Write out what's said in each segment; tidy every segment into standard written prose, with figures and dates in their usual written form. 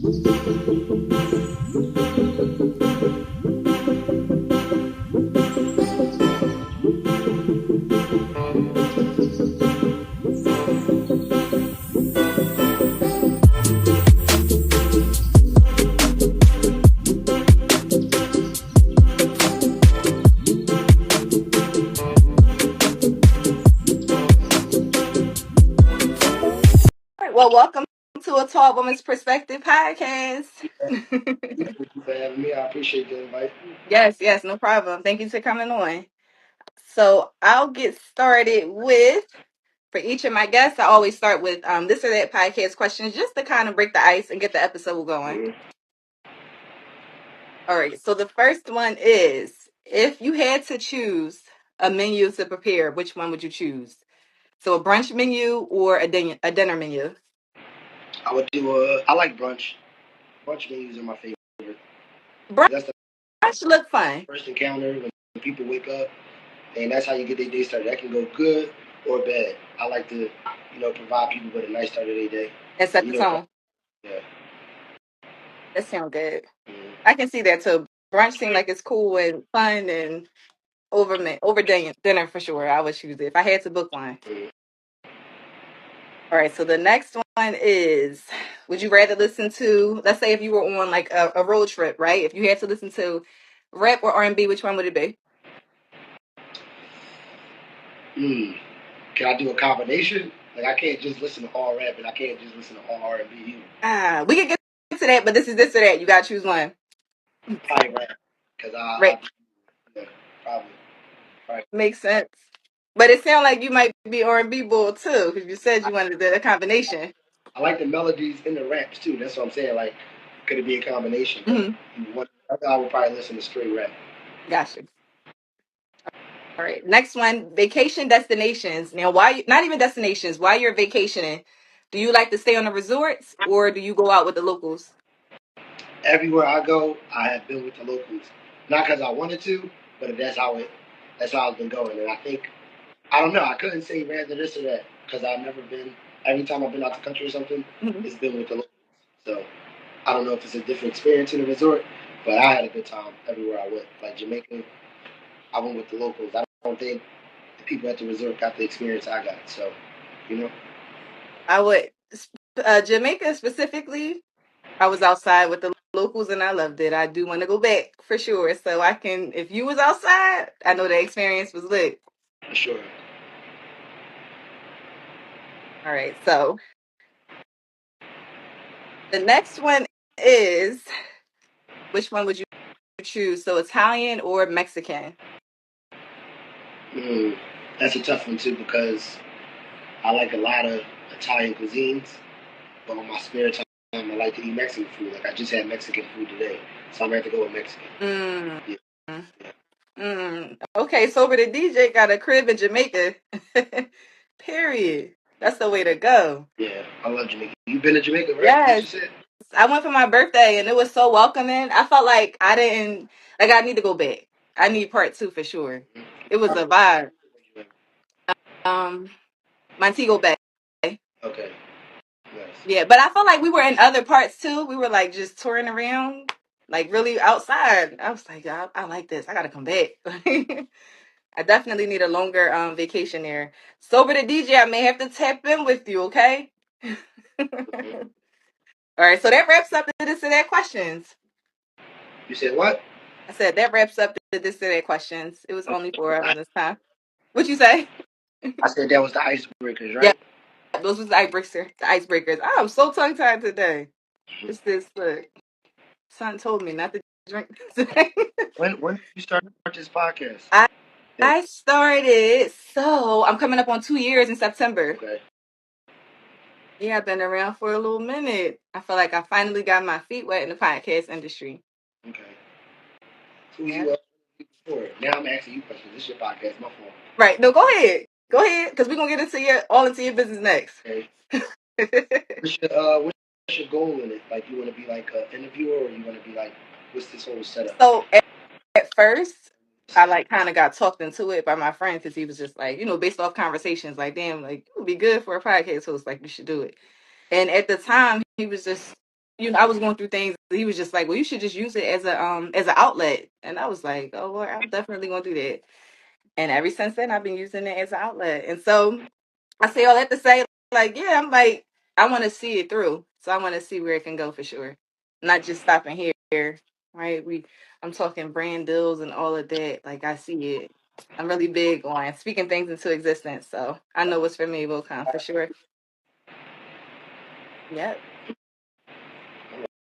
All right, well, welcome to a Tall Woman's Perspective podcast. Thank you for having me. I appreciate the invite. Yes, no problem. Thank you for coming on. So I'll get started with, for each of my guests, I always start with this or that podcast questions just to kind of break the ice and get the episode going. Mhm. All right, so the first one is, if you had to choose a menu to prepare, which one would you choose? So a brunch menu or a dinner menu? I would do I like brunch. Brunch menus are my favorite. Brunch That's the look fun. first encounter when people wake up, and that's how you get their day started. That can go good or bad. I like to, provide people with a nice start of their day. And And set the tone. yeah. That sounds good. Mhm. I can see that too. Brunch seems like it's cool and fun and over dinner for sure. I would choose it if I had to book one. Mhm. All right, so the next one is, would you rather listen to, let's say if you were on like a road trip, right? If you had to listen to rap or R&B, which one would it be? Mm. Can I do a combination? Like I can't just listen to all rap, and I can't just listen to all R&B Ah, we can get to that, but this is this or that. You gotta choose one. Probably rap, because Right. yeah, probably. Right. Makes sense. But it sounds like you might be R&B bull too, because you said I, you wanted a combination. I like the melodies in the raps too. That's what I'm saying. Like, could it be a combination? But Hmm. I would probably listen to straight rap. Gotcha. All right. Next one, vacation destinations. Now, why not even destinations? While you're vacationing, do you like to stay on the resorts or do you go out with the locals? Everywhere I go, I have been with the locals. Not because I wanted to, but that's how it's been going. And I think I don't know. I couldn't say rather this or that because I've never been. Every time I've been out the country or something, Mhm. it's been with the locals. So I don't know if it's a different experience in the resort, but I had a good time everywhere I went. Like Jamaica, I went with the locals. I don't think the people at the resort got the experience I got. So, you know, I would, Jamaica specifically, I was outside with the locals and I loved it. I do want to go back for sure. So I can, if you was outside, I know the experience was lit. for sure. All right. So the next one is, which one would you choose? So Italian or Mexican? Mm, that's a tough one too because I like a lot of Italian cuisines, but on my spare time, I like to eat Mexican food. Like I just had Mexican food today, so I'm gonna have to go with Mexican. Mm. Yeah, yeah. Okay, so over the DJ got a crib in Jamaica. Period. That's the way to go. Yeah, I love Jamaica. You've been to Jamaica, right? What Yes. you said? I went for my birthday and it was so welcoming. I felt like I didn't like I need to go back. I need part two for sure. It was a vibe. Um Montego Bay. Okay, nice. Yeah, but I felt like we were in other parts too. We were like just touring around, like really outside. I was like, I like this. I gotta come back. I definitely need a longer vacation there. Sober the DJ, I may have to tap in with you, okay? All Mhm. right, so that wraps up the this or that questions. You said what? I said that wraps up the this or that questions. It was only 4 of them this time. What you say? I said that was the icebreakers, Yeah, right? those was the icebreakers. The icebreakers. I'm so tongue tied today. It's this look. Son told me not to drink today. When did you start this podcast? I Yeah. I started, so I'm coming up on 2 years in September. Okay. Yeah, I've been around for a little minute. I feel like I finally got my feet wet in the podcast industry. Okay. Who Yeah. you before? Now I'm asking you questions. This is your podcast. My fault. Right. No, go ahead. Go ahead, because we're gonna get into your business next. Okay. What's your goal in it? Like, you want to be like an interviewer, or you want to be like, what's this whole setup? So at first, I like kind of got talked into it by my friend because he was just like, based off conversations, like, damn, like it would be good for a podcast host, like you should do it. And at the time, he was just I was going through things. He was just like, well, you should just use it as an outlet. And I was like, oh, well, I'm definitely going to do that. And ever since then, I've been using it as an outlet. And so I say all that to say, like, yeah, I'm like, I want to see it through. So I want to see where it can go for sure. Not just stopping here, right? I'm talking brand deals and all of that. Like, I see it. I'm really big on speaking things into existence. So I know what's for me will come for sure. Yep.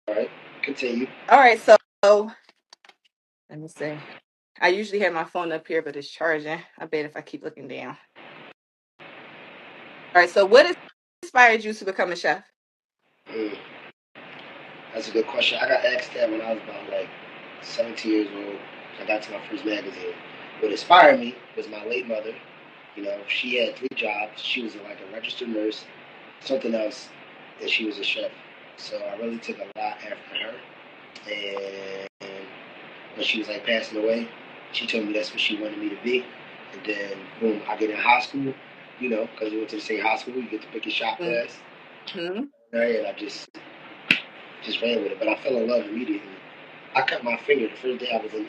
All right, continue. All right. So let me see. I usually have my phone up here, but it's charging. I bet if I keep looking down. All right. So what inspired you to become a chef? Mm, that's a good question. I got asked that when I was about like 17 years old. I got to my first magazine. What inspired me was my late mother. You know, she had 3 jobs. She was like a registered nurse, something else, and she was a chef. So I really took a lot after her. And when she was like passing away, she told me that's what she wanted me to be. And then, boom, I get in high school, you know, because we went to the same high school. You get to pick your shop class. Mm-hmm. Right, and I just ran with it. But I fell in love immediately. I cut my finger the first day I was in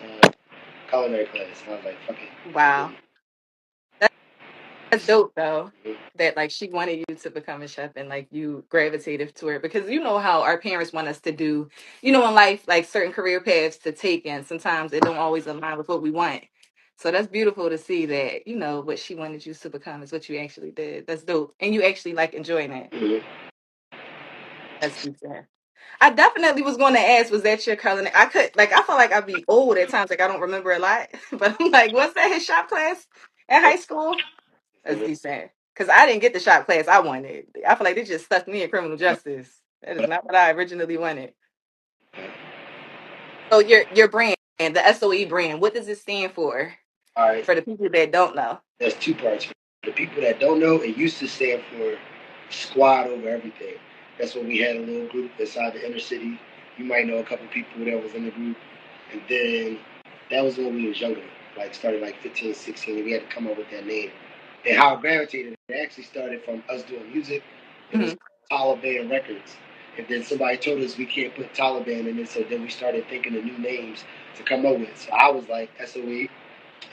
culinary class. And I was like, fuck it. Wow. That's dope though. Mhm. That like she wanted you to become a chef and like you gravitated to it because you know how our parents want us to do, in life, like certain career paths to take, and sometimes it don't always align with what we want. So that's beautiful to see that, what she wanted you to become is what you actually did. That's dope. And you actually like enjoying it. Mhm. That's decent. I definitely was going to ask, was that your culinary? I feel like I'd be old at times, like I don't remember a lot, but I'm like, was that his shop class in high school? That's Mhm. decent. Because I didn't get the shop class I wanted. I feel like they just stuck me in criminal justice. That is not what I originally wanted. So your brand, the SOE brand, what does it stand All right. for the people that don't know? There's 2 parts. For the people that don't know, it used to stand for squad over everything. That's when we had a little group inside the inner city. You might know a couple people that was in the group. And then that was when we was younger, like started like 15, 16, and we had to come up with that name. And how it gravitated, it actually started from us doing music. It was Hmm. Taliban Records. And then somebody told us we can't put Taliban in it, so then we started thinking of new names to come up with. So I was like SOE,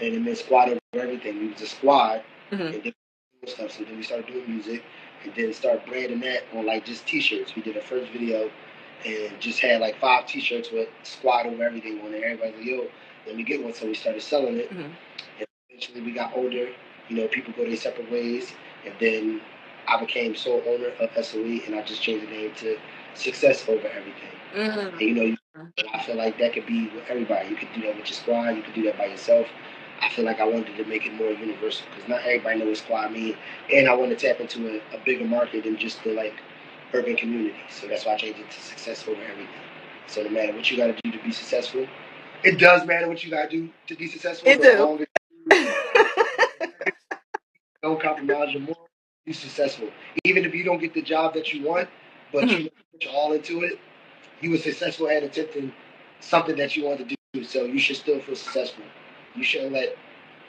and it meant squad over everything. We was a squad, Hmm. and then stuff. So then we started doing music, and then started branding that on like just T-shirts. We did a first video, and just had like 5 T-shirts with squad over everything on it. Everybody's like, "Yo, let me get one." So we started selling it, Hmm. and eventually we got older. You know, people go their separate ways, and then I became sole owner of SOE, and I just changed the name to Success Over Everything. And Hmm. you know, I feel like that could be with everybody. You could do that with your squad. You could do that by yourself. I feel like I wanted to make it more universal because not everybody knows what squad means, and I want to tap into a bigger market than just the like urban community. So that's why I changed it to Success Over Everything. So no matter what you got to do to be successful, it does matter what you got to do to be successful. It But as do. long as you don't compromise your morals, you're successful. Even if you don't get the job that you want, but Mhm. you put your all into it, you were successful at attempting something that you want to do. So you should still feel successful. You shouldn't let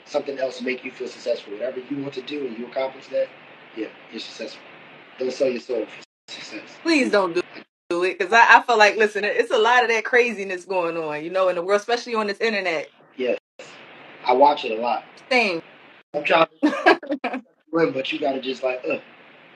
something else make you feel successful. Whatever you want to do and you accomplish that, yeah, you're successful. Don't sell your soul for success. Please don't do it because I feel like, listen, it's a lot of that craziness going on, in the world, especially on this internet. Yes, I watch it a lot. Same. I'm trying to win, but you gotta just like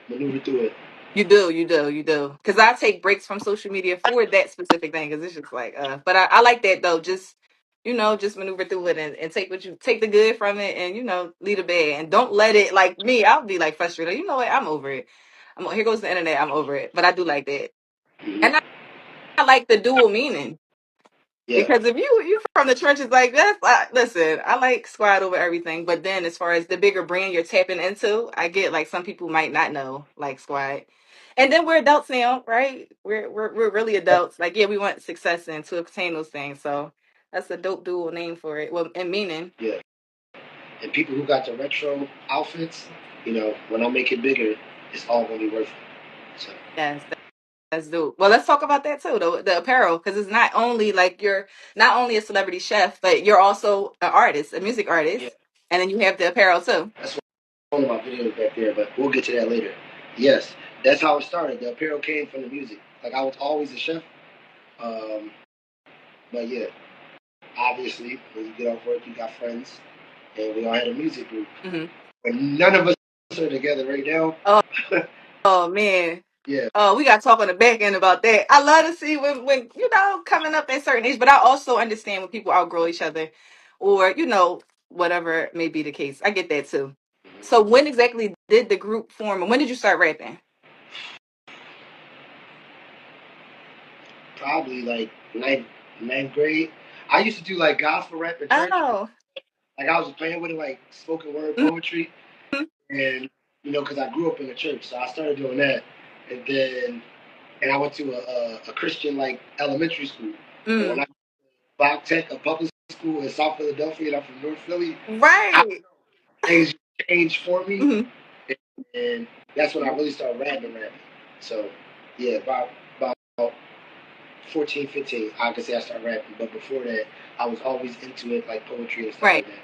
maneuver through it. You do. Because I take breaks from social media for that specific thing because it's just like, but I like that though. Just maneuver through it and take the good from it and, leave the bad. And don't let it, like me, I'll be like frustrated. You know what? I'm over it. Here goes the internet. I'm over it. But I do like that. Hmm. And I like the dual meaning. Yeah, Because if you from the trenches like that, listen, I like squad over everything. But then as far as the bigger brand you're tapping into, I get like some people might not know like squad. And then we're adults now, right? We're really adults. Like, yeah, we want success and to obtain those things. So that's a dope dual name for it. Well, and meaning. yeah. And people who got the retro outfits, you know, when I make it bigger, it's all gonna be worth it. So Yes, that's dope. Well, let's talk about that too, though. The apparel, because it's not only like you're not only a celebrity chef, but you're also an artist, a music yeah, artist, and then you have the apparel too. that's one of my videos back there, but we'll get to that later. Yes, that's how it started. The apparel came from the music. Like I was always a chef. Um, but yeah, obviously when you get off work, you got friends, and we all had a music group. Hmm. But none of us are together right now. Oh, oh man. Yeah. Oh, we got to talk on the back end about that. I love to see when coming up at certain age, but I also understand when people outgrow each other, or whatever may be the case. I get that too. So when exactly did the group form, and when did you start rapping? Probably like ninth grade. I used to do like gospel rap in church. Oh. Like I was playing with it, like spoken word Mhm. poetry, and because I grew up in the church, so I started doing that, and I went to a Christian like elementary school, and when Mm. I Bach Tech, a public school in South Philadelphia, and I'm from North Philly, I, Right. things changed for me, Hmm. and that's when I really started rapping. So yeah, about 14, 15, I could say I started rapping. But before that, I was always into it, like poetry and stuff Right. like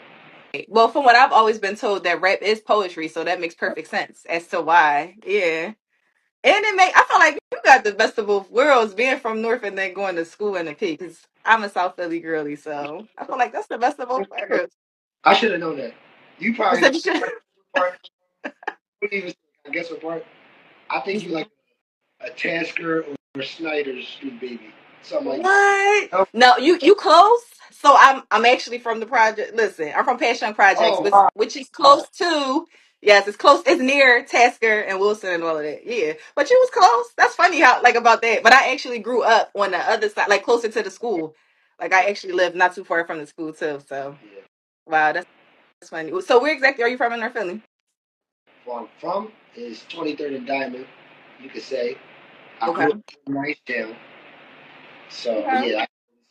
that. Well, from what I've always been told, that rap is poetry, so that makes perfect sense as to why. Yeah. And I feel like you got the best of both worlds, being from North and then going to school in the P, because I'm a South Philly girly, so I feel like that's the best of both worlds. I should have known that. You You probably know said you should. what part. What even? I guess what part? I think you like a Tasker or Snyder Street Baby, something like that. What? Oh, No, you close. So I'm actually from the project. Listen, I'm from Passion Projects, oh which wow. which is close to. Yes, it's close. It's near Tasker and Wilson and all of that. Yeah, but you was close. That's funny how like about that. But I actually grew up on the other side, like closer to the school. Like I actually lived not too far from the school too. So Yeah. wow, that's funny. So where exactly are you from in North Philly? Where I'm from is 23rd and Diamond. You could say I Okay. grew up in Nice Town, so Okay. yeah,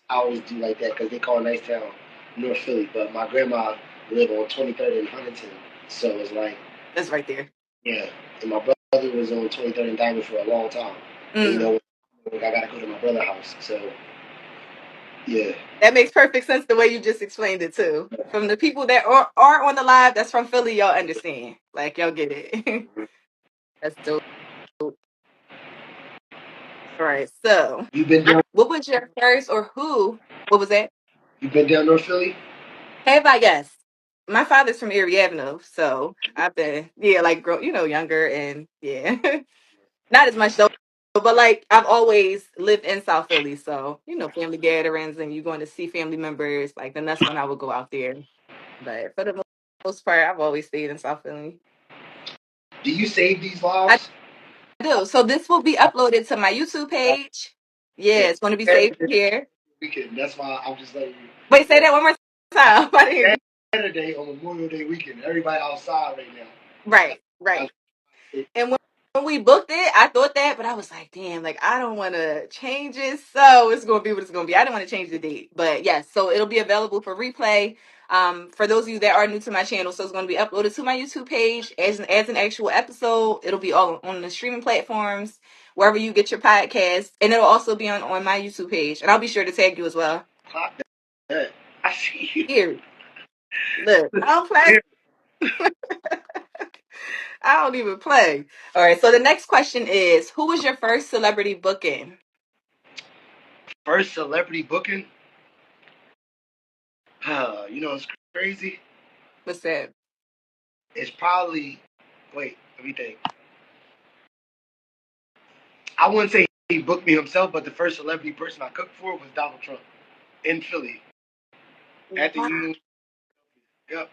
I always do like that because they call Nice Town North Philly, but my grandma lived on 23rd and Huntington, so it's like That's right there. yeah. And my brother was on 23rd and Diamond for a long time, and Mm. I gotta go to my brother's house, so yeah. That makes perfect sense the way you just explained it too. From the people that are on the live that's from Philly, y'all understand. Like y'all get it. That's dope. All right. So You been down? what was your first or who? What was that? You been down North Philly? Have I guessed? My father's from Erie Avenue, so I've been like younger and yeah. Not as much though. But like I've always lived in South Philly, so family gatherings and you going to see family members, like then that's when I would go out there. But for the most part, I've always stayed in South Philly. Do you save these I vlogs? do. So this will be uploaded to my YouTube page. Yeah, Yeah. it's going to be saved here. Weekend. That's why I'm just letting Wait, say you. that one more time. I didn't hear you. Saturday on Memorial Day weekend. Everybody outside right now. Right, That's right. it. And when we booked it, I thought that, but I was like, damn, like I don't want to change it. So it's going to be what it's going to be. I didn't want to change the date. But yes, so it'll be available for replay. For those of you that are new to my channel, so it's going to be uploaded to my YouTube page as an actual episode. It'll be all on the streaming platforms, wherever you get your podcast. And it'll also be on my YouTube page. And I'll be sure to tag you as well. Clock that. I see you. Here, look, I don't play. I don't even play. All right, so the next question is, who was your first celebrity booking? First celebrity booking. It's crazy. What's that? It's probably. Wait, let me think. I wouldn't say he booked me himself, but the first celebrity person I cooked for was Donald Trump in Philly at the Wow. Union. Yep.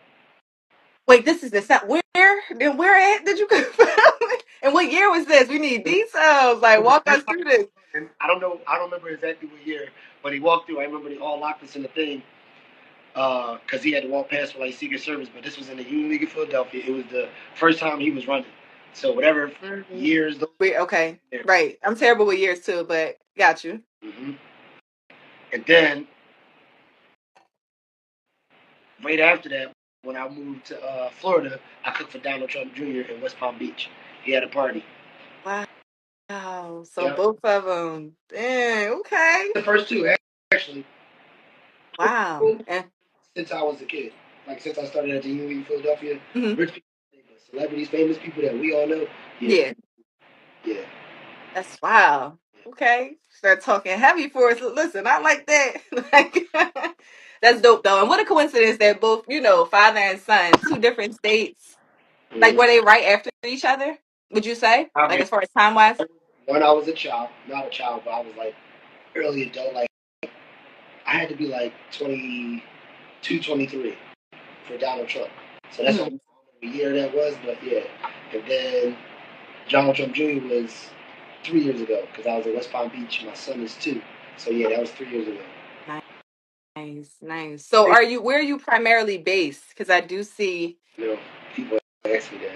Wait, this is the set. Where? Then where at did you go? And what year was this? We need details. Like, The walk us first time, through this. and I don't know. I don't remember exactly what year, but he walked through. I remember they all locked us in the thing because he had to walk past for like Secret Service. But this was in the Union League of Philadelphia. It was the first time he was running. So whatever Mhm. years those Wait, okay, there. right. I'm terrible with years too, but got you. hmm And then right after that, when I moved to Florida, I cooked for Donald Trump Jr. in West Palm Beach. He had a party. Wow. So Yeah, both of them. Dang. Okay. the first two actually. Wow. And, Since I was a kid, like since I started at the Union League of Philadelphia, mhm. rich people, celebrities, famous people that we all know. Yeah, Yeah, yeah. that's wow. Okay. Start talking heavy for us. Listen, I like that. Like that's dope though. And what a coincidence that both, father and son, two different states. Like Mm. were they right after each other? Would you say? I Like mean, as far as time wise? when I was a child, not a child, but I was like early adult. Like I had to be like 22, 23 for Donald Trump. So that's Hmm. what year that was. But yeah, and then Donald Trump Jr. was 3 years ago because I was in West Palm Beach. My son is 2. So yeah, that was 3 years ago. Nice, nice. So where are you primarily based? Because I do see, You know, people ask me that.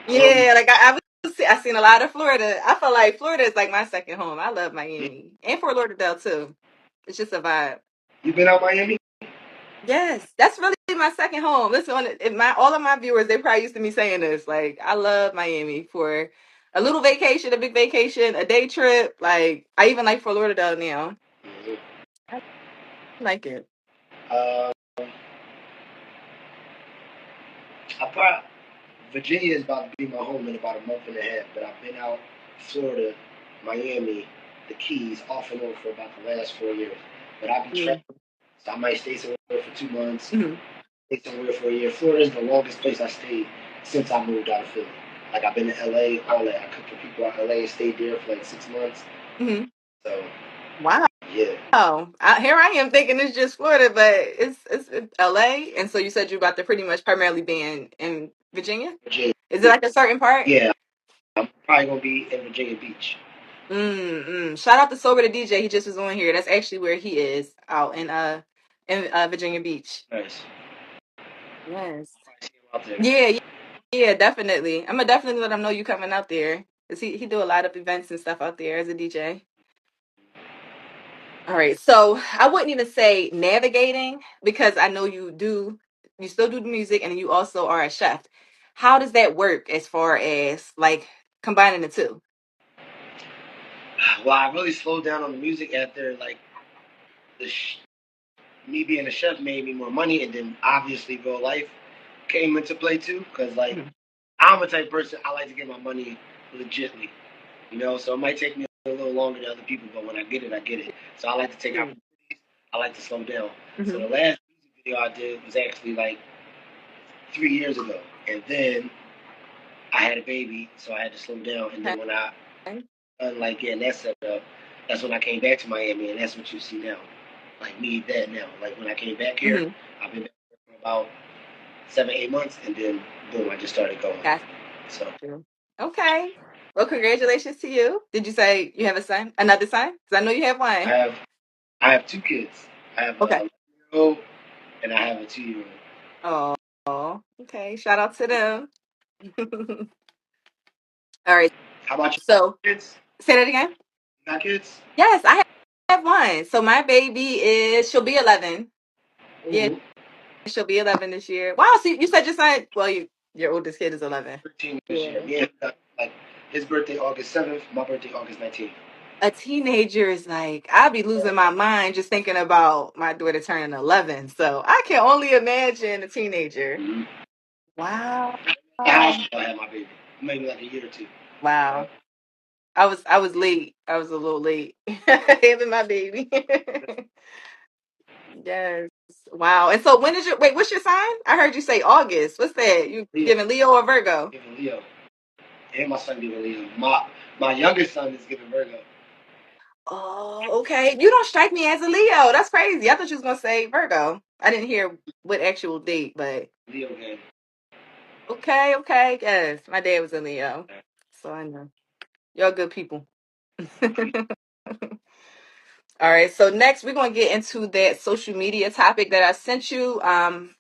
I don't. yeah, like I seen a lot of Florida. I feel like Florida is like my second home. I love Miami and Fort Lauderdale too. It's just a vibe. You been out Miami? Yes, that's really my second home. Listen, all of my viewers, they probably used to me saying this. Like, I love Miami for a little vacation, a big vacation, a day trip. Like, I even like Fort Lauderdale now. Mm-hmm. I like it. Uh, I probably Virginia is about to be my home in about a month and a half, but I've been out Florida, Miami, the Keys, off and on for about the last 4 years. But I be Yeah. traveling, so I might stay somewhere for 2 months, Hmm. stay somewhere for a year. Florida is the longest place I stayed since I moved out of Philly. Like I've been to LA, all that. I cooked for people out in LA and stayed there for like 6 months. Hmm. So Wow. yeah, Here I am thinking it's just Florida, but it's LA. And so you said you're about to pretty much primarily be in Virginia? Virginia. Is it like a certain part? Yeah, I'm probably gonna be in Virginia Beach. Shout out to Sober the DJ. He just was on here. That's actually where he is out in Virginia Beach. Nice. Yes. Probably see him out there. Yeah, yeah, yeah, definitely. I'm gonna definitely let him know you coming out there. Cause he do a lot of events and stuff out there as a DJ. All right. So I wouldn't even say navigating because I know you still do the music and you also are a chef. How does that work as far as like combining the two? Well, I really slowed down on the music after like the me being a chef made me more money, and then obviously real life came into play too. Cause like Mhm. I'm a type of person I like to get my money legitly, So it might take me a little longer than other people, but when I get it, I get it. So I like to take Yeah. opportunities. I like to slow down. So Hmm. the last music video I did was actually like 3 years ago, and then I had a baby, so I had to slow down. And then when I Okay. like getting that set up, that's when I came back to Miami, and that's what you see now. Like me that now. Like when I came back here, Hmm. I've been back here for about 7, 8 months, and then boom, I just started going. Got So you. Okay. Well, congratulations to you. Did you say you have a son? Another son? Because I know you have I one. have I have 2 kids. I have a Okay. 11-year-old and I have a 2 year old. Oh, okay. Shout out to them. All right. How about So you? Kids? say that again. You got kids? Yes, I have one. So my baby she'll be 11. Yeah, Mm-hmm. she'll be 11 this year. Wow. So you said your son, well, your oldest kid is 11. 13 this year. Yeah. Me and like his birthday August 7th, my birthday August 19th. A teenager is like, I'd be losing my mind just thinking about my daughter turning 11. So I can only imagine a teenager. Mm-hmm. Wow. In high school, I had my baby. Maybe like a year or two. Wow. I was late. I was a little late having my baby. Yes. Wow. And so when is what's your sign? I heard you say August. What's that? You Leo, giving Leo or Virgo? giving Leo, and my son giving Leo. My youngest son is giving Virgo. Oh, okay. You don't strike me as a Leo. That's crazy. I thought you was gonna say Virgo. I didn't hear what actual date, but Leo game. okay, okay. Yes. My dad was a Leo. So I know. Y'all good people. All right, so next we're going to get into that social media topic that I sent you. Okay.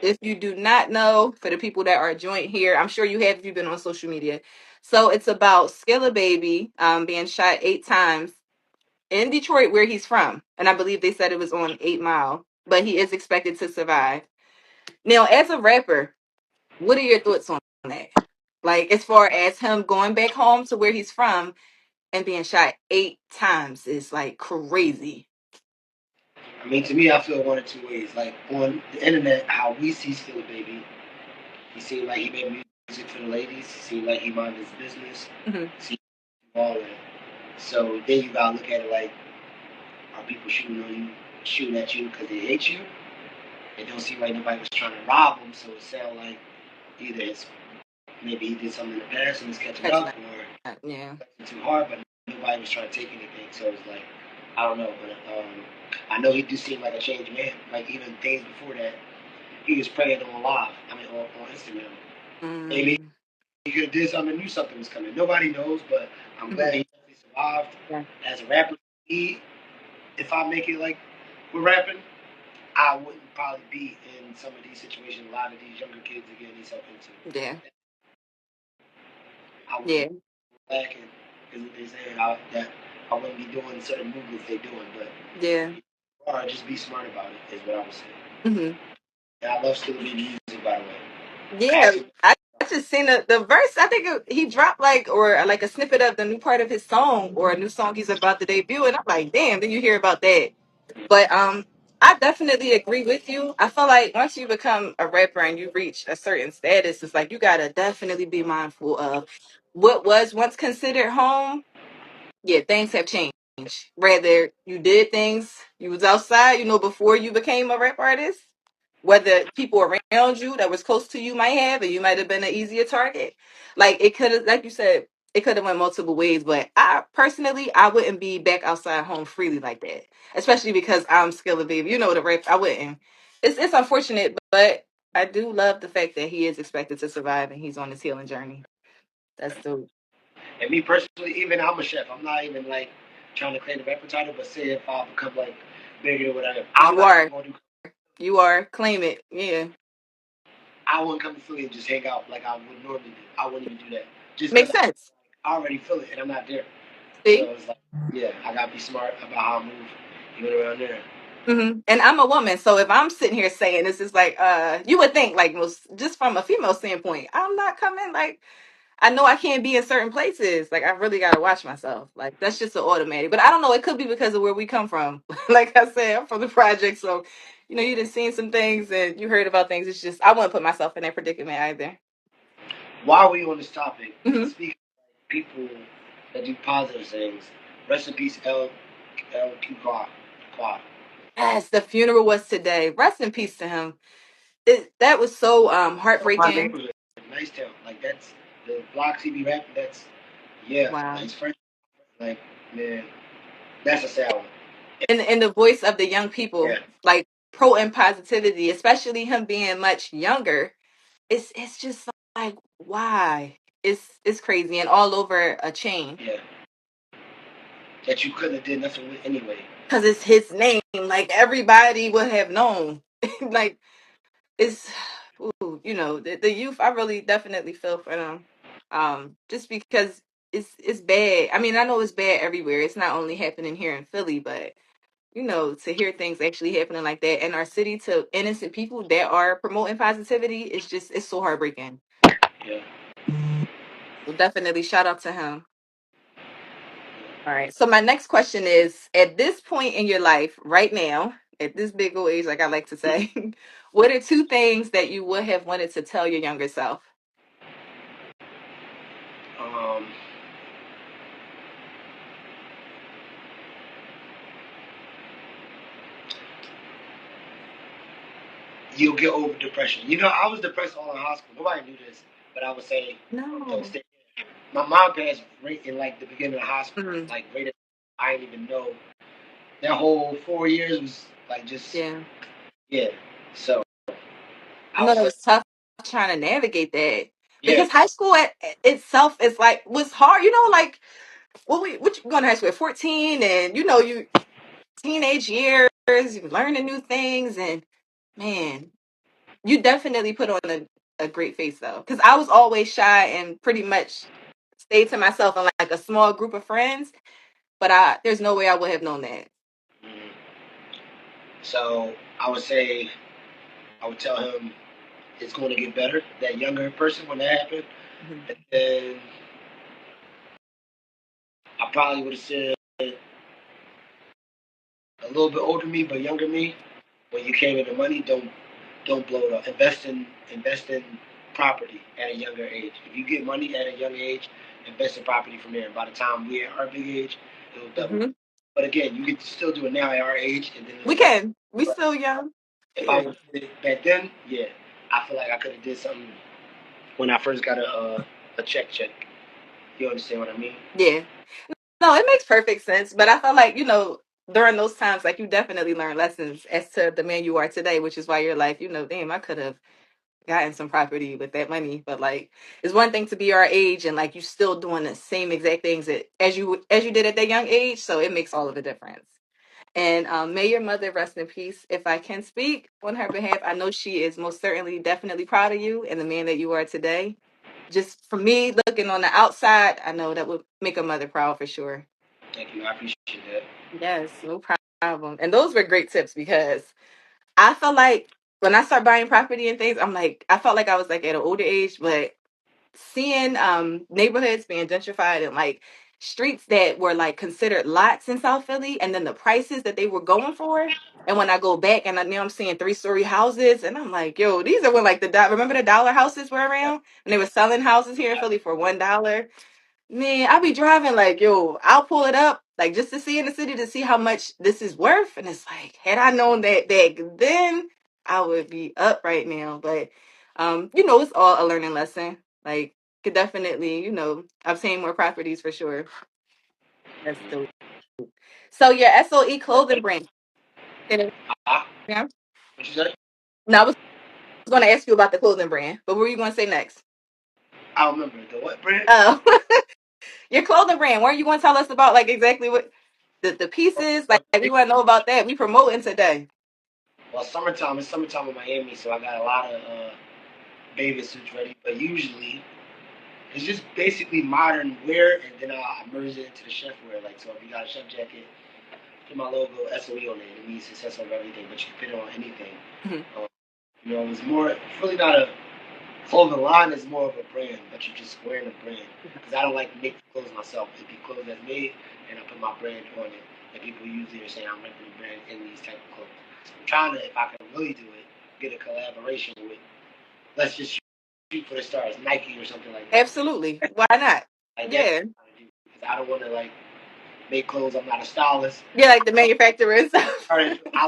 If you do not know, for the people that are joined here, I'm sure you have if you've been on social media. So it's about Skilla Baby being shot 8 times in Detroit, where he's from. And I believe they said it was on 8 Mile, but he is expected to survive. Now, as a rapper, what are your thoughts on that? Like, as far as him going back home to where he's from and being shot 8 times is like crazy. I mean, to me, I feel one of two ways. Like on the internet, how we see Skilla Baby, he seemed like he made music for the ladies. He seemed like he minded his business. Hmm. See all that. So then you gotta look at it like, are people shooting on you, shooting at you because they hate you? It don't seem like nobody was trying to rob him, so it sounds like either it's maybe he did something in the past and it's catching Catching up, up. or Yeah. it's too hard, but nobody was trying to take anything. So it's like, I don't know, but I know he do seem like a changed man. Like even days before that, he was praying on live. I mean, on Instagram. Maybe Mm. he could have did something, knew something was coming. Nobody knows, but I'm Hmm. glad he definitely survived. Yeah. As a rapper, if I make it like we're rapping, I wouldn't probably be in some of these situations. A lot of these younger kids are getting themselves into. Yeah. I wouldn't Yeah. be lacking, is what they say. That I wouldn't be doing certain movements they're doing, but Yeah. or just be smart about it is what I would say. Hmm. And I love Skilla Baby music, by the way. I Yeah. actually, I just seen the verse. I think he dropped like or like a snippet of the new part of his song or a new song he's about to debut, and I'm like, damn. Then you hear about that. But I definitely agree with you. I feel like once you become a rapper and you reach a certain status, it's like you gotta definitely be mindful of what was once considered home. Yeah, things have changed. Whether you did things, you was outside, before you became a rap artist, whether people around you that was close to you might have, and you might have been an easier target. Like it could have, like you said, it could have went multiple ways. But I personally, I wouldn't be back outside home freely like that, especially because I'm Skilla Baby. The rap. I wouldn't. It's unfortunate, but I do love the fact that he is expected to survive and he's on his healing journey. That's dope. and me personally, even I'm a chef. I'm not even like trying to claim the rapper title, but say if I become like bigger or whatever, I'm You not even are. going to do. You are. Claim it. Yeah. I wouldn't come to Philly and just hang out like I would normally do. I wouldn't even do that just because Makes sense. I already feel it and I'm not there. So See? it's like, yeah, I gotta be smart about how I move even around there. And I'm a woman, so if I'm sitting here saying this is like, you would think like most just from a female standpoint, I'm not coming. Like, I know I can't be in certain places. Like, I really got to watch myself. Like, that's just an automatic. But I don't know. It could be because of where we come from. Like I said, I'm from the project, so you done seen some things and you heard about things. It's just I wouldn't put myself in that predicament either. While we on this topic, Hmm. speaking of people that do positive things, rest in peace, Q Quad. Quad. Yes, the funeral was today. Rest in peace to him. That was so From my heartbreaking. neighborhood, nice town. Like that's the block TV rap. That's yeah, like Wow. it's French. Like man, that's a sad one. In the voice of the young people, Yeah, like pro and positivity, especially him being much younger. It's just like why? It's crazy and all over a chain yeah. That you couldn't have did nothing with anyway. because it's his name. Like everybody would have known. Like it's the youth. I really definitely feel for them. Just because it's bad. I mean, I know it's bad everywhere. It's not only happening here in Philly, but to hear things actually happening like that in our city to innocent people that are promoting positivity, it's so heartbreaking. Yeah. So definitely shout out to him. All right. So my next question is, at this point in your life, right now, at this big old age, like I like to say, what are two things that you would have wanted to tell your younger self? Um, you'll get over depression. I was depressed all in high school. Nobody knew this, but I would say don't No. stay. My mom passed right in like the beginning of high school, Mm, like right. I didn't even know that whole 4 years was like just yeah. yeah. So I I know would that say was tough trying to navigate that yeah, because high school itself is like was hard. Like what you going to high school at 14 and you teenage years, you learning new things and man, you definitely put on a great face though. Because I was always shy and pretty much stayed to myself and like a small group of friends. But there's no way I would have known that. mm. So I would say I would tell him it's going to get better. That younger person when that happened, Mhm. and then I probably would have said a little bit older me but younger me when you came into money, don't blow it up. Invest in property at a younger age. If you get money at a young age, invest in property from there. By the time we're at our big age, it'll double. Hmm. But again, you can still do it now at our age, and then it'll We double. can. We But still young. if I Yeah. would have did it back then, yeah, I feel like I could have did something when I first got a check. You understand what I mean? Yeah. No, it makes perfect sense. But I feel like, during those times, like you definitely learn lessons as to the man you are today, which is why you're like, damn, I could have gotten some property with that money. But like, it's one thing to be our age and like you still doing the same exact things as you did at that young age. So it makes all of the difference. And may your mother rest in peace. If I can speak on her behalf, I know she is most certainly, definitely proud of you and the man that you are today. Just for me, looking on the outside, I know that would make a mother proud for sure. Thank you. I appreciate that. Yes, no problem. And those were great tips because I felt like when I start buying property and things, I felt like I was like at an older age, but seeing neighborhoods being gentrified and like streets that were like considered lots in South Philly and then the prices that they were going for. And when I go back and now I'm seeing 3-story houses and I'm like, yo, these are when like remember the dollar houses were around when they were selling houses here in Philly for $1. Man, I be driving like, yo, I'll pull it up like just to see in the city to see how much this is worth. And it's like, had I known that back then, I would be up right now. But it's all a learning lesson. Like, could definitely, obtain more properties for sure. That's dope. So your SOE clothing brand. Ah, Yeah. what you say? No, I was going to ask you about the clothing brand, but what were you going to say next? I don't remember the what brand? Oh, your clothing brand. Weren't you going to tell us about like exactly what the pieces? Like we want to know about that. We promoting today. Well, summertime. It's summertime in Miami, so I got a lot of bathing suits ready. But usually, it's just basically modern wear, and then I merge it into the chef wear. Like, so if you got a chef jacket, put my logo SOE on it. It means success over everything, but you can fit it on anything. Mhm. Um, it's more. It's really not a clothing line. Is more of a brand, but you're just wearing a brand. Because I don't like to make clothes myself. It'd be clothes that's made, and I put my brand on it. And people usually are saying I'm repping the brand in these type of clothes. So I'm trying to, if I can really do it, get a collaboration with. Let's just shoot for the stars, Nike or something like that. Absolutely. Why not? Like that's Yeah. what I'm trying to do. Because I don't want to like make clothes. I'm not a stylist. Yeah, like the manufacturer and stuff I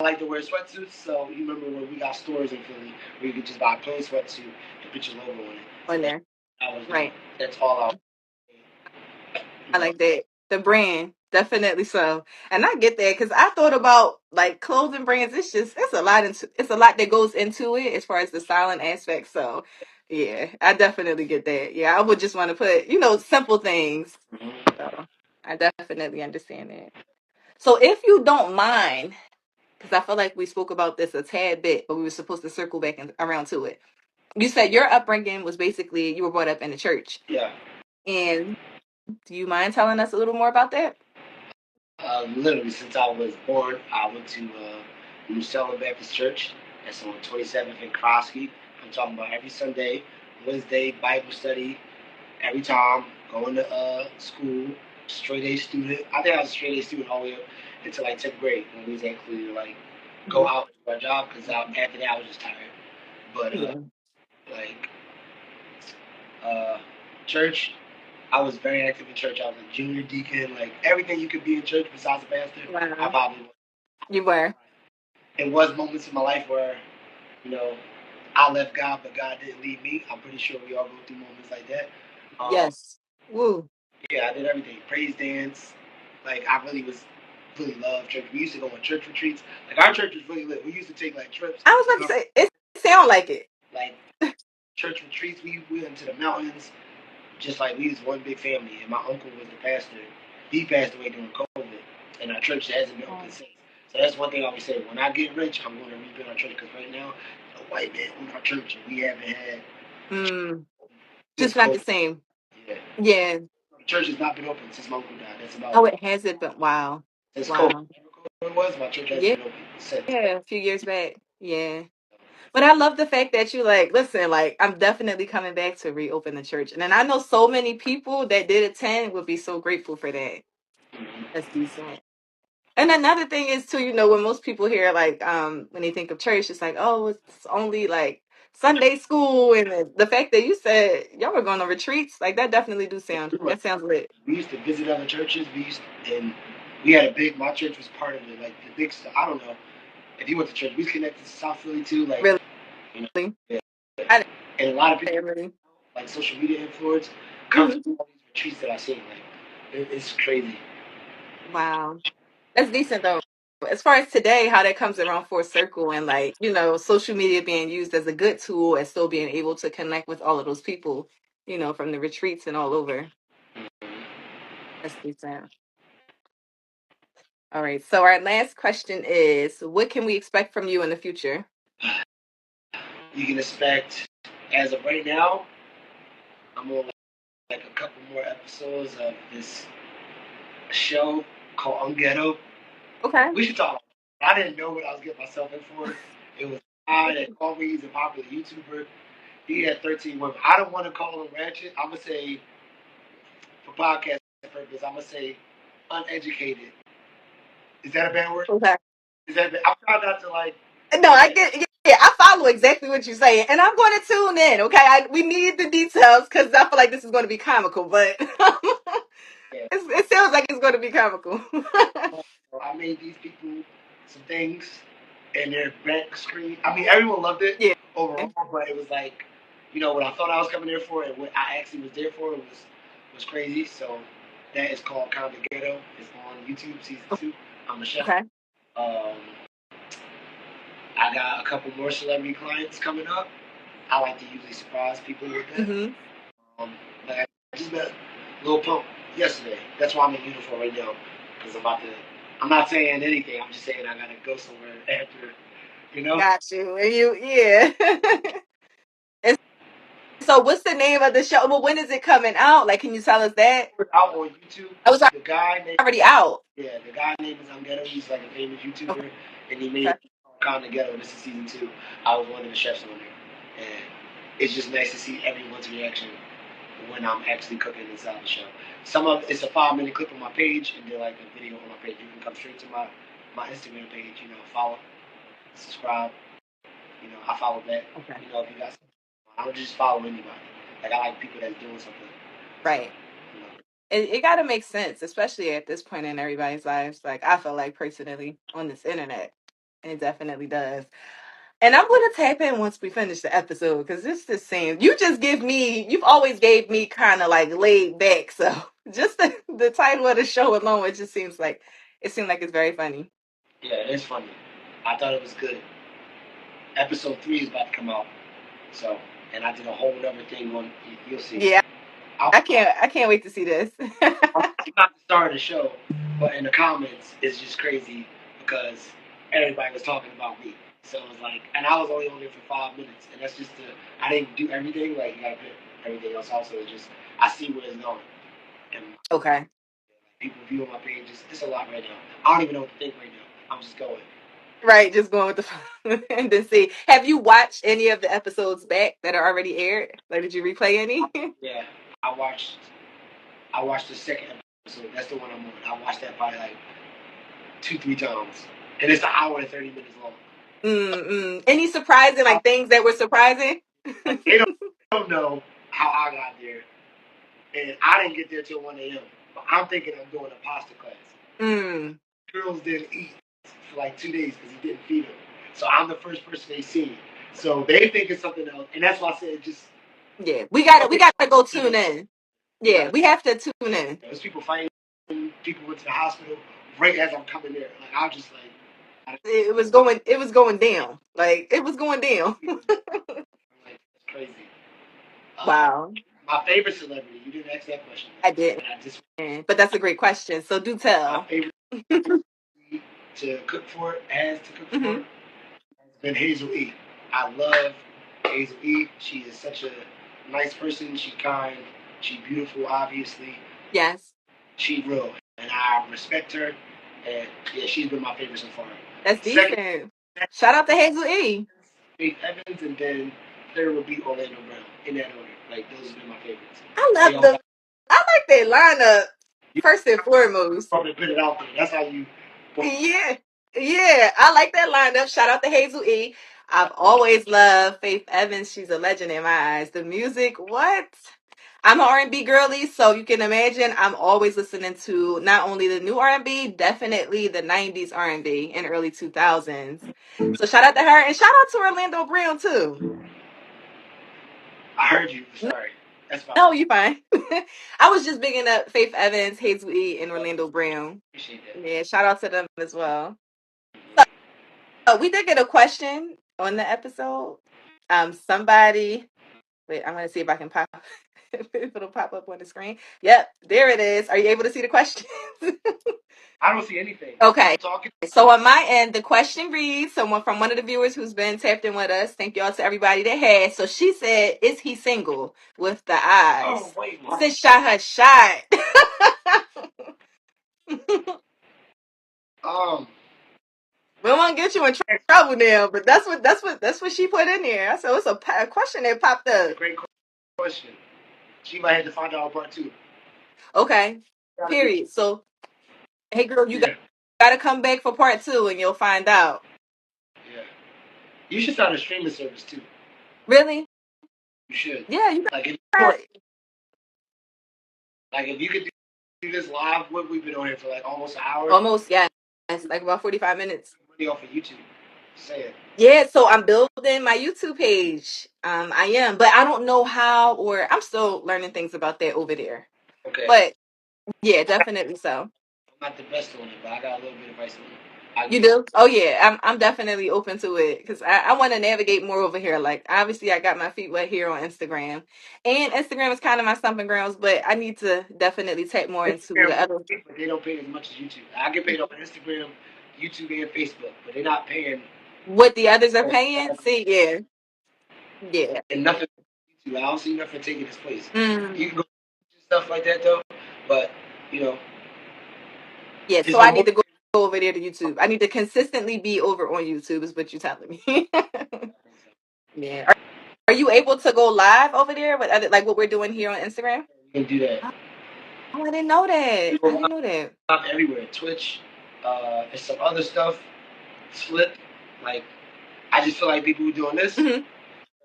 like to wear sweatsuits, so you remember when we got stores in Philly where you could just buy a plain sweatsuit and put your logo on it. So on that's there. what I was doing. Right. That's all I was I doing. like that. The brand, definitely so. And I get that because I thought about like clothing brands. It's a lot that goes into it as far as the styling aspect. So yeah, I definitely get that. Yeah, I would just want to put, simple things. Mhm. So I definitely understand that. So if you don't mind, because I feel like we spoke about this a tad bit, but we were supposed to circle back around to it. You said your upbringing was basically you were brought up in the church. Yeah. And do you mind telling us a little more about that? Literally, since I was born, I went to New Salem Baptist Church. That's on 27th and Krosky. I'm talking about every Sunday, Wednesday, Bible study, every time, going to school, straight A student. I think I was a straight A student all the way up until like 10th grade when we was actually like go Mhm. out to our job because after that I was just tired. But Yeah. like uh, church, I was very active in church. I was a junior deacon, like everything you could be in church besides a pastor. I Wow. probably was. You were. It was moments in my life where you know I left God, but God didn't leave me. I'm pretty sure we all go through moments like that. Um, Yes. Woo. yeah, I did everything. Praise dance. Like I really loved church. We used to go on church retreats. Like our church was really lit. We used to take like trips, I was about to say it sound like it. like church retreats. We went into the mountains. Just like we was one big family, and my uncle was the pastor. He passed away during COVID, and our church hasn't been open Oh. since. So that's one thing I always say: when I get rich, I'm going to rebuild our church. Because right now, a white man own our church, and we haven't had Mm, since just not COVID. the same. Yeah, Yeah. the church has not been open since my uncle died. That's about Oh, it hasn't been. Wow. since COVID. Wow. It was my church hasn't Yeah. been open since. A few years back. Yeah. But I love the fact that you like, listen, like, I'm definitely coming back to reopen the church. And then I know so many people that did attend would be so grateful for that. That's decent. And another thing is too, when most people hear like when they think of church, it's like, oh, it's only like Sunday school, and the fact that you said y'all were going on retreats, like that definitely do sound, that sounds lit. We used to visit other churches. And we had a big. My church was part of it. Like the big stuff. I don't know if you went to church. We was connected to South Philly too. Like Really? you know, I yeah. didn't And a lot of people really. like social media influence come to Hmm. all these retreats that I've seen. Like it's crazy. Wow. That's decent though. As far as today, how that comes around full circle and like, social media being used as a good tool and still being able to connect with all of those people, from the retreats and all over. That's decent. All right. So our last question is, what can we expect from you in the future? You can expect, as of right now, I'm on like a couple more episodes of this show called Unghetto. Okay. We should talk. I didn't know what I was getting myself in for. It was a guy that called me. He's a popular YouTuber. He had 13 women. I don't want to call him ratchet. I'm gonna say, for podcast purpose, I'm gonna say uneducated. Is that a bad word? Okay. Is that bad? I'm trying not to like. No, I Okay. get, yeah, I follow exactly what you're saying, and I'm going to tune in. Okay, we need the details because I feel like this is going to be comical, but Yeah. it sounds like it's going to be comical. So I made these people some things, and their back screen. I mean, everyone loved it Yeah. overall, but it was like, what I thought I was coming there for, and what I actually was there for was crazy. So that is called Kinda Ghetto. It's on YouTube, season 2. I'm a chef. Okay. Um, I got a couple more celebrity clients coming up. I like to usually surprise people with that. Hmm. Um, like I just met Lil Pump yesterday. That's why I'm in uniform right now, because I'm about to. I'm not saying anything. I'm just saying I gotta go somewhere after, you know. Got you. And yeah. And so, what's the name of the show? Well, when is it coming out? Like, can you tell us that? It's out on YouTube. I was The guy named already out. the guy name is Unghetto. He's like a famous Okay. YouTuber, and he made Kinda Ghetto. This is season 2. I was one of the chefs on there, and it's just nice to see everyone's reaction when I'm actually cooking inside the show. Some of it's a 5-minute clip on my page, and then like a video on my page. You can come straight to my Instagram page. Follow, subscribe. I follow that. Okay. If you guys, I don't just follow anybody. Like I like people that's doing something. So, Right. It got to make sense, especially at this point in everybody's lives. Like, I feel like personally on this internet, and it definitely does. And I'm gonna tap in once we finish the episode because it's the same. You've always gave me kind of like laid back. So just the title of the show alone, it seemed like it's very funny. yeah, it is funny. I thought it was good. Episode 3 is about to come out. So, and I did a whole other thing on. You'll see. Yeah, I, I can't wait to see this. I'm not the star of the show, but in the comments, it's just crazy because everybody was talking about me. So it was like, and I was only on there for 5 minutes, and that's just I didn't do everything. Like you gotta put everything else also. It's just I see where it's going, and Okay. people viewing my page. It's a lot right now. I don't even know what to think right now. I'm just going. Right, just going with the flow. And then see. Have you watched any of the episodes back that are already aired? Like, did you replay any? Yeah, I watched. I watched the second episode. That's the one I'm on. I watched that probably like 2, 3 times, and it's an hour and 30 minutes long. Mm-mm. Any surprising like things that were surprising? Like they don't know how I got there, and I didn't get there till 1 a.m. But I'm thinking I'm doing a pasta class. Mm. Girls didn't eat for like 2 days because he didn't feed them. So I'm the first person they see. So they think it's something else, and that's why I said just Yeah, we gotta go tune in. we Yeah, gotta. we have to tune in. There's people fighting. People went to the hospital right as I'm coming there. Like I was just like, It was going down. Like it was going down. I'm like it's crazy. Uh, Wow. my favorite celebrity. You didn't ask that question, I did. and I just But that's a great question. So do my tell. favorite to cook for has to cook for Hmm. has been Hazel E. I love Hazel E. She is such a nice person. She kind. She beautiful. Obviously, Yes. she real, and I respect her. And yeah, she's been my favorite so far. That's Second, decent. Shout out to Hazel E. Faith Evans, and then third would be Orlando Brown. In that order, like those have been my favorites. I They love all got I like their lineup first and foremost. probably put it out there. That's how you. Yeah. Yeah. I like that lineup. Shout out to Hazel E. I've always loved Faith Evans. She's a legend in my eyes. The music, what? I'm an R&B girly, so you can imagine I'm always listening to not only the new R&B, definitely the 90s R&B and early 2000s. So shout out to her and shout out to Orlando Brown too. I heard you. Sorry. That's fine. No, you fine. I was just bigging up Faith Evans, Hazel E, and Orlando Brown. Appreciate that. Yeah, shout out to them as well. We did get a question on the episode. Somebody, wait, I'm gonna see if I can pop if it'll pop up on the screen. Yep, there it is. Are you able to see the question? I don't see anything. Okay. Talking. So on my end, the question reads, someone from one of the viewers who's been tapped in with us. Thank y'all to everybody that has. So she said, "Is he single?" With the eyes. Oh wait. Sis shot her shot. Um. We don't want to get you in trouble now, but that's what she put in there. So it's a question that popped up. Great question. She might have to find out part two. Okay. Period. So, hey girl, you Yeah. got to come back for part 2 and you'll find out. Yeah. You should start a streaming service too. Really? You should. Yeah, you Like if got like if you could do this live, what we've been on here for like almost an hour. almost, yeah. It's like about 45 minutes. Money off of YouTube. Say it. Yeah, so I'm building my YouTube page. I am, but I don't know how, or I'm still learning things about that over there. Okay. But yeah, definitely so. I'm not the best on it, but I got a little bit of advice on it. You do? Oh yeah, I'm definitely open to it because I want to navigate more over here. Like obviously, I got my feet wet here on Instagram, and Instagram is kind of my stomping grounds. But I need to definitely tap more into Instagram, the other. but they don't pay as much as YouTube. I get paid on Instagram, YouTube, and Facebook, but they're not paying. What the others are paying? See, yeah, yeah. And nothing. YouTube. I don't see nothing taking its place. Mm. You can go do stuff like that though, but you know. Yeah, so I need to go over there to YouTube. I need to consistently be over on YouTube, is what you're telling me. Yeah. Are you able to go live over there with other, like what we're doing here on Instagram? You can do that. Oh, I didn't know that. I didn't know that. Live everywhere. Twitch, and some other stuff. Flip. Like, I just feel like people who are doing this. Mm-hmm.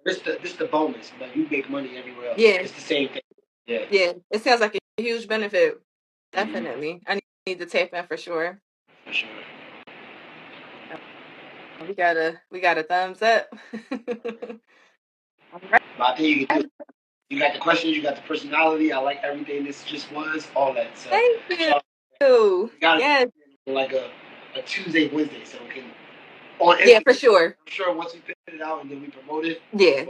This the bonus, but you make money everywhere else. Yeah. It's the same thing. Yeah. Yeah. It sounds like a huge benefit. Definitely. I need to tap in for sure. For sure. We got a thumbs up. All right. But I think you can do it. You got the questions, you got the personality. I like everything this just was, all that. So Thank you. We got yes. like a Tuesday, Wednesday, so we can on Instagram, yeah, for sure. I'm sure once we put it out and then we promote it, Yeah.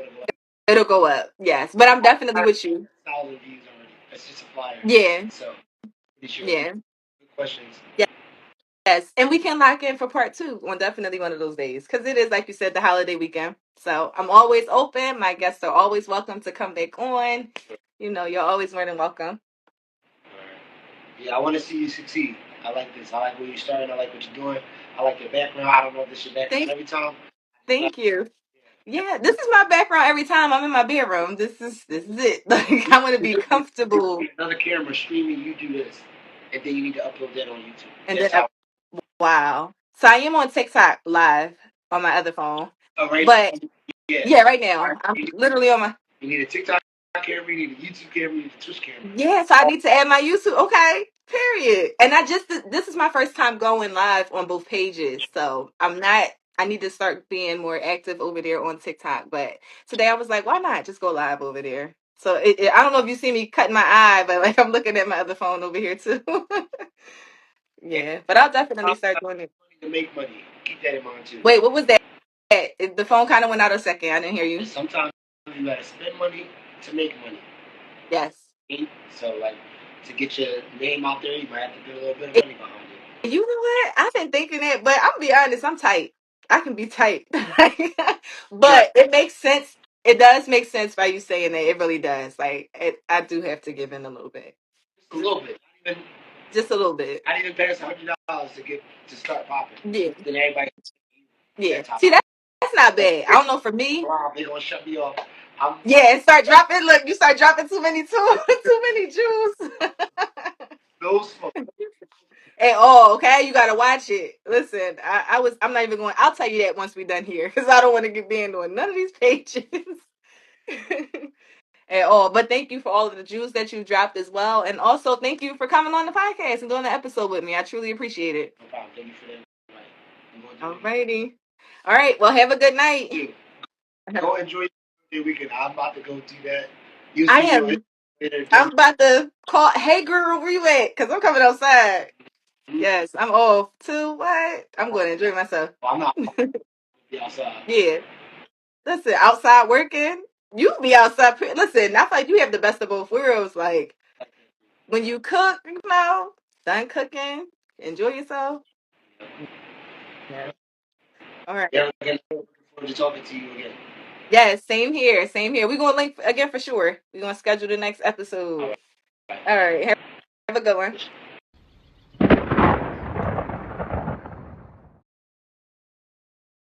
It'll go up. Yes. But I'm definitely with you. 1,000 views already. That's just a flyer. Yeah. So pretty sure. Yeah. Good questions. Yeah. Yes, and we can lock in for part 2 on definitely one of those days because it is, like you said, the holiday weekend. So I'm always open. My guests are always welcome to come back on. You know, you're always more than welcome. Yeah, I want to see you succeed. I like this. I like where you're starting. I like what you're doing. I like your background. I don't know if this is your background every time. Thank you. Yeah, this is my background every time I'm in my bedroom. This is it. Like I want to be comfortable. Another camera streaming. You do this, and then you need to upload that on YouTube. And then, wow. So I am on TikTok live on my other phone. Right. But yeah, right now I'm literally on my. You need a TikTok camera. You need a YouTube camera. You need a Twitch camera. Yeah, so I need to add my YouTube. Okay, period. And this is my first time going live on both pages, so I need to start being more active over there on TikTok. But today I was like, why not just go live over there? So I don't know if you see me cutting my eye, but like I'm looking at my other phone over here too. Yeah, but I'll definitely start doing it. To make money, keep that in mind too. Wait, what was that? The phone kind of went out a second. I didn't hear you. Sometimes you gotta spend money to make money. Yes. So like to get your name out there, you might have to put a little bit of money behind it. You know what? I've been thinking it, but I'm gonna be honest, I'm tight. I can be tight. But it makes sense. It does make sense by you saying that. It really does. Like I do have to give in a little bit. Just a little bit. Just a little bit. Not even pay us $100 to start popping. Yeah. Then everybody. Yeah. See that's not bad. I don't know for me. Wow, they gonna shut me off. Yeah, and start dropping. Look, you start dropping too many jewels. No smoke. At all, okay? You gotta watch it. Listen, I'm not even going. I'll tell you that once we're done here, because I don't want to get banned on none of these pages at all. But thank you for all of the jewels that you dropped as well, and also thank you for coming on the podcast and doing the episode with me. I truly appreciate it. No problem. Thank you for that. Right. I'm going to do Alrighty. All right. Well, have a good night. it. Go enjoy your weekend. I'm about to go do that. You'll I see me on am. Instagram. I'm about to call. Hey, girl, where you at? Because I'm coming outside. Yes, I'm off too. What? I'm going to enjoy myself. I'm not be outside. Yeah. Listen, outside working. You be outside. Listen, I feel like you have the best of both worlds. Like when you cook, done cooking, enjoy yourself. Yeah. All right. Yeah, again, looking forward to talking to you again. Yes, same here. Same here. We're gonna link again for sure. We're gonna schedule the next All episode. right. All right. Have a good one.